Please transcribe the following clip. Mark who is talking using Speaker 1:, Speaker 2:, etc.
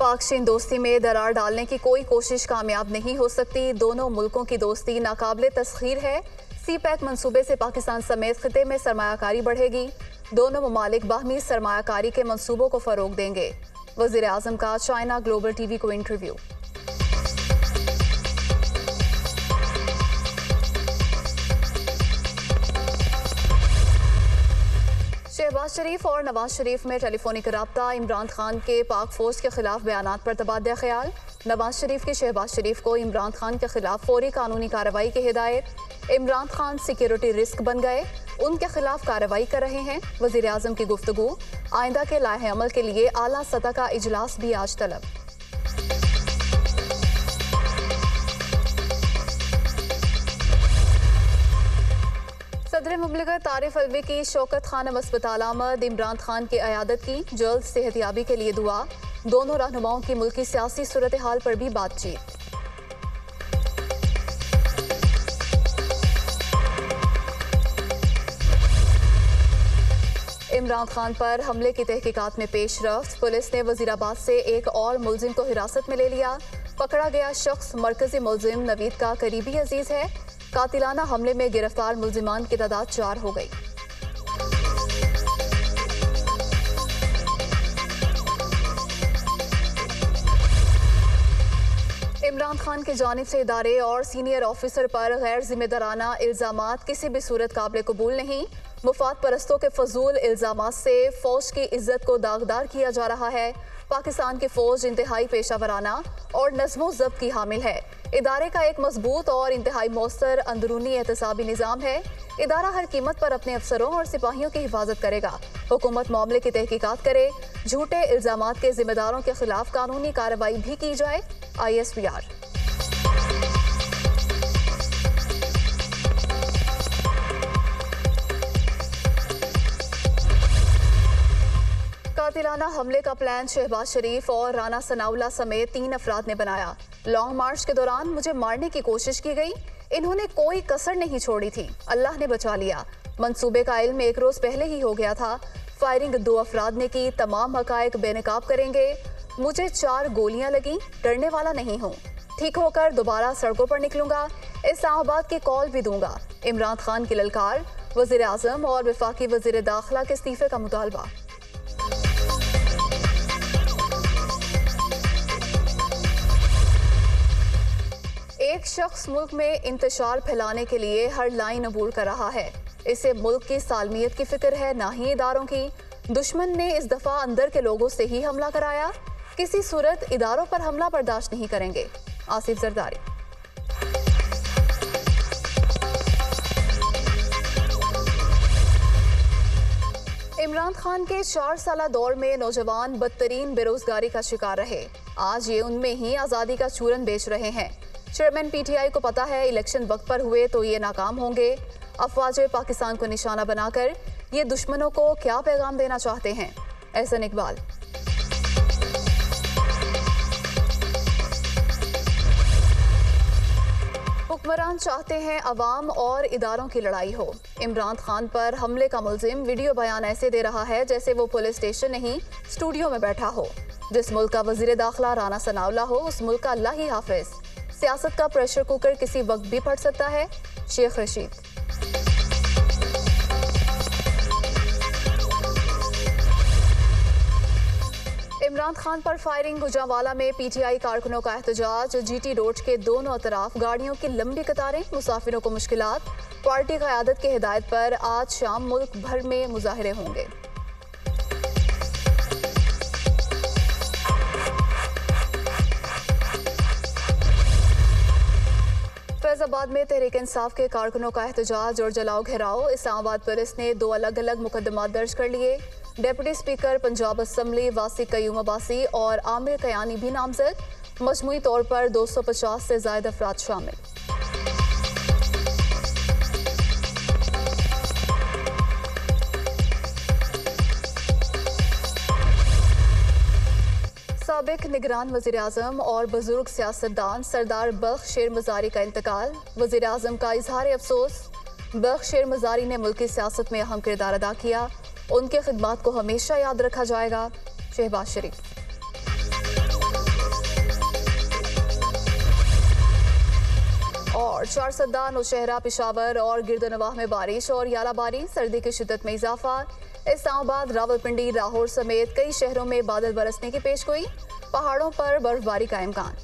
Speaker 1: पाक चीन दोस्ती में दरार डालने की कोई कोशिश कामयाब नहीं हो सकती। दोनों मुल्कों की दोस्ती नाकाबिले तस्खीर है। सी पैक मंसूबे से पाकिस्तान समेत खिते में सरमायाकारी बढ़ेगी। दोनों ममालिक बाहमी सरमायाकारी के मंसूबों को फरोग देंगे। वज़ीर आज़म का चाइना ग्लोबल टीवी को इंटरव्यू। शहबाज शरीफ और नवाज शरीफ में टेलीफोनिक रब्ता। इमरान खान के पाक फौज के खिलाफ बयानात पर तबादला ख्याल। नवाज शरीफ की शहबाज शरीफ को इमरान खान के खिलाफ फौरी कानूनी कार्रवाई की हिदायत। इमरान खान सिक्योरिटी रिस्क बन गए, उनके खिलाफ कार्रवाई कर रहे हैं। वज़ीर आज़म की गुफ्तगू। आइंदा के लाहे अमल के लिए आला सतह का इजलास भी आज तलब। सदर मुमलिकत आरिफ अलवी की शौकत खानम अस्पताल आमद। इमरान खान की अयादत की, जल्द सेहतियाबी के लिए दुआ। दोनों रहनुमाओं की मुल्की सियासी सूरत हाल पर भी बातचीत। इमरान खान पर हमले की तहकीकात में पेशरफ्त। पुलिस ने वजीराबाद से एक और मुलजिम को हिरासत में ले लिया। पकड़ा गया शख्स मरकजी मुलजिम नवीद का करीबी अजीज है। कातिलाना हमले में गिरफ्तार मुलजिमान की तादाद 4 हो गई। इमरान खान की जानिब से इदारे और सीनियर ऑफिसर पर गैर जिम्मेदाराना इल्जामात किसी भी सूरत काबिल कबूल नहीं। मुफाद परस्तों के फजूल इल्जामात से फौज की इज्जत को दागदार किया जा रहा है। पाकिस्तान की फौज इंतहाई पेशावराना और नज़्मो ज़ब्त की हामिल है। इदारे का एक मजबूत और इंतहाई मौसर अंदरूनी एहतसाबी निज़ाम है। इदारा हर कीमत पर अपने अफसरों और सिपाहियों की हिफाजत करेगा। हुकूमत मामले की तहकीकात करे, झूठे इल्जामात के जिम्मेदारों के खिलाफ कानूनी कार्रवाई भी की जाए। ISPR। कातिलाना हमले का प्लान शहबाज शरीफ और राना सनाउल्लाह समेत 3 अफराद ने बनाया। लॉन्ग मार्च के दौरान मुझे मारने की कोशिश की गई। इन्होंने कोई कसर नहीं छोड़ी थी। अल्लाह ने बचा लिया। मंसूबे का इल्म एक रोज पहले ही हो गया था। फायरिंग 2 अफराद ने की। तमाम हकायक बेनकाब करेंगे। मुझे 4 गोलियां लगी। डरने वाला नहीं हूँ। ठीक होकर दोबारा सड़कों पर निकलूंगा। इस्लामाबाद की कॉल भी दूंगा। इमरान खान की ललकार। वज़ीर आज़म और वफाकी वज़ीर दाखिला के इस्तीफे का मुतालबा। एक शख्स मुल्क में इंतशार फैलाने के लिए हर लाइन अबूर कर रहा है। इसे मुल्क की सालमियत की फिक्र है, ना ही इदारों की। दुश्मन ने इस दफा अंदर के लोगों से ही हमला कराया। किसी सूरत इदारों पर हमला बर्दाश्त नहीं करेंगे। आसिफ जरदारी। इमरान खान के 4 साला दौर में नौजवान बदतरीन बेरोजगारी का शिकार रहे। आज ये उनमें ही आज़ादी का चूरन बेच रहे हैं। चेयरमैन PTI को पता है इलेक्शन वक्त पर हुए तो ये नाकाम होंगे। अफवाज पाकिस्तान को निशाना बनाकर ये दुश्मनों को क्या पैगाम देना चाहते हैं? एहसन इकबाल। हुक्मरान चाहते हैं अवाम और इदारों की लड़ाई हो। इमरान खान पर हमले का मुलजिम वीडियो बयान ऐसे दे रहा है जैसे वो पुलिस स्टेशन नहीं स्टूडियो में बैठा हो। जिस मुल्क का वजीर दाखिला राना सनाउल्लाह हो, उस मुल्क का अल्लाह ही हाफिज। सियासत का प्रेशर कुकर किसी वक्त भी फट सकता है। शेख रशीद। इमरान खान पर फायरिंग। गुजरांवाला में PTI कारकुनों का एहतजाज। GT रोड के दोनों तरफ गाड़ियों की लंबी कतारें, मुसाफिरों को मुश्किलात। पार्टी क़यादत की हिदायत पर आज शाम मुल्क भर में मुजाहिरे होंगे। फैजाबाद में तहरीक इंसाफ के कारकुनों का एहतजाज और जलाओ घेराव। इस्लामाबाद पुलिस ने 2 अलग अलग मुकदमात दर्ज कर लिए। डिप्टी स्पीकर पंजाब असम्बली वासी कयूम अब्बासी और आमिर कयानी भी नामजद। मजमूई तौर पर 250 से ज्यादा अफराद शामिल। साबिक निगरान वज़ीर आज़म और बुजुर्ग सियासतदान सरदार बख्श शेर मज़ारी का इंतकाल। वज़ीर आज़म का इजहार अफसोस। बख्श शेर मज़ारी ने मुल्की सियासत में अहम किरदार अदा किया। उनके खिदमात को हमेशा याद रखा जाएगा। शहबाज शरीफ। और चारसद्दा, नौशहरा, पेशावर और गिरदनवाह में बारिश और यालाबारी, सर्दी की शिद्दत में इजाफा। इस्लामाबाद, रावलपिंडी, लाहौर समेत कई शहरों में बादल बरसने की पेशगोई। पहाड़ों पर बर्फबारी का इम्कान।